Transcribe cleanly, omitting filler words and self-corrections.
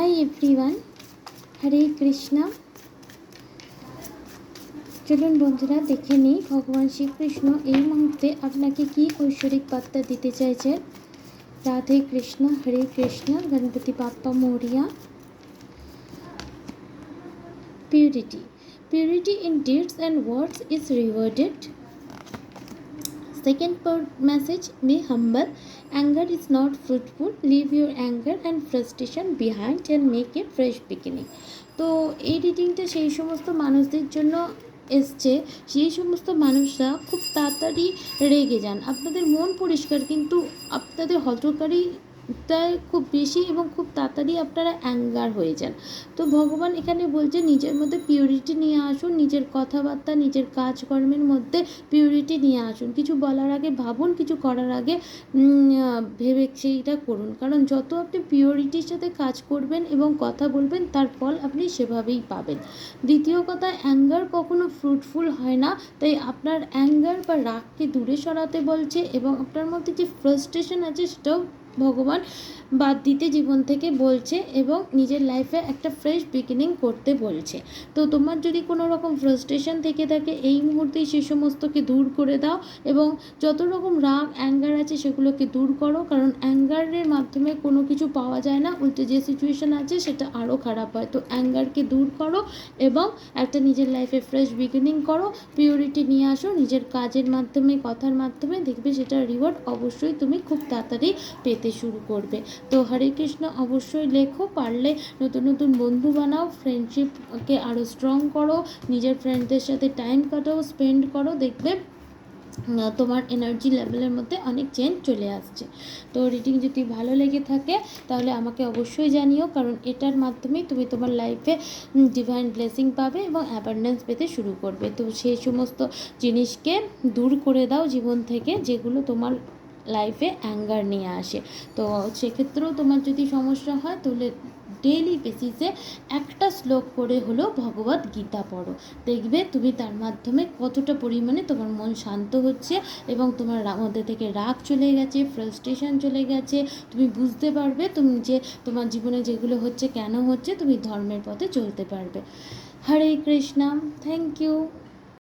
Hi everyone, হরে কৃষ্ণা। চলুন বন্ধুরা দেখে নিই ভগবান শ্রীকৃষ্ণ এই মুহূর্তে আপনাকে কি ঐশ্বরিক বার্তা দিতে চাইছেন। Radhe Krishna, Hare Krishna, Ganpati Bappa Morya. Purity in deeds and words is rewarded. Second message, be humble. Anger is not fruitful. Leave your anger and frustration behind and make a fresh beginning. তো এই রিডিংটা সেই সমস্ত মানুষদের জন্য এসছে, সেই সমস্ত মানুষরা খুব তাড়াতাড়ি রেগে যান। আপনাদের মন পরিষ্কার, কিন্তু আপনাদের হঠকারিতায় খুব বেশি এবং খুব তাড়াতাড়ি আপনারা অ্যাঙ্গার হয়ে যান। তো ভগবান এখানে বলছে নিজের মধ্যে পিউরিটি নিয়ে আসুন, নিজের কথাবার্তা নিজের কাজকর্মের মধ্যে পিউরিটি নিয়ে আসুন। কিছু বলার আগে ভাবুন, কিছু করার আগে ভেবে সেইটা করুন, কারণ যত আপনি পিউরিটির সাথে কাজ করবেন এবং কথা বলবেন তার ফল আপনি সেভাবেই পাবেন। দ্বিতীয় কথা, অ্যাঙ্গার কখনো ফ্রুটফুল হয় না, তাই আপনার অ্যাঙ্গার বা রাগকে দূরে সরাতে বলছে এবং আপনার মধ্যে যে ফ্রাস্ট্রেশন আছে সেটাও ভগবান বাদ দিতে জীবন থেকে বলছে এবং নিজের লাইফে একটা ফ্রেশ বিগিনিং করতে বলছে। তো তোমার যদি কোনো রকম ফ্রাস্ট্রেশন থেকে থাকে এই মুহূর্তেই সে সমস্তকে দূর করে দাও এবং যত রকম রাগ অ্যাঙ্গার আছে সেগুলোকে দূর করো, কারণ অ্যাঙ্গারের মাধ্যমে কোনো কিছু পাওয়া যায় না, উল্টে যে সিচুয়েশান আছে সেটা আরও খারাপ হয়। তো অ্যাঙ্গারকে দূর করো এবং একটা নিজের লাইফে ফ্রেশ বিগিনিং করো, পিউরিটি নিয়ে আসো নিজের কাজের মাধ্যমে, কথার মাধ্যমে, দেখবে সেটার রিওয়ার্ড অবশ্যই তুমি খুব তাড়াতাড়ি পেতে শুরু করবে। তো হরে কৃষ্ণ অবশ্যই লেখো, পারলে নতুন নতুন বন্ধু বানাও, ফ্রেন্ডশিপকে আরও স্ট্রং করো, নিজের ফ্রেন্ডদের সাথে টাইম কাটাও, স্পেন্ড করো, দেখবে তোমার এনার্জি লেভেলের মধ্যে অনেক চেঞ্জ চলে আসছে। তো রিডিং যদি ভালো লেগে থাকে তাহলে আমাকে অবশ্যই জানিও, কারণ এটার মাধ্যমেই তুমি তোমার লাইফে ডিভাইন ব্লেসিং পাবে এবং অ্যাবান্ডেন্স পেতে শুরু করবে। তো সেই সমস্ত জিনিসকে দূর করে দাও জীবন থেকে যেগুলো তোমার লাইফে অ্যাঙ্গার নিয়ে আসে। তো সেক্ষেত্রেও তোমার যদি সমস্যা হয় তাহলে ডেইলি বেসিসে একটা শ্লোক করে হলেও ভগবদ গীতা পড়ো, দেখবে তুমি তার মাধ্যমে কতটা পরিমাণে তোমার মন শান্ত হচ্ছে এবং তোমার মধ্যে থেকে রাগ চলে গেছে, ফ্রাস্ট্রেশন চলে গেছে। তুমি বুঝতে পারবে তুমি যে তোমার জীবনে যেগুলো হচ্ছে কেন হচ্ছে, তুমি ধর্মের পথে চলতে পারবে। হরে কৃষ্ণ, থ্যাংক ইউ।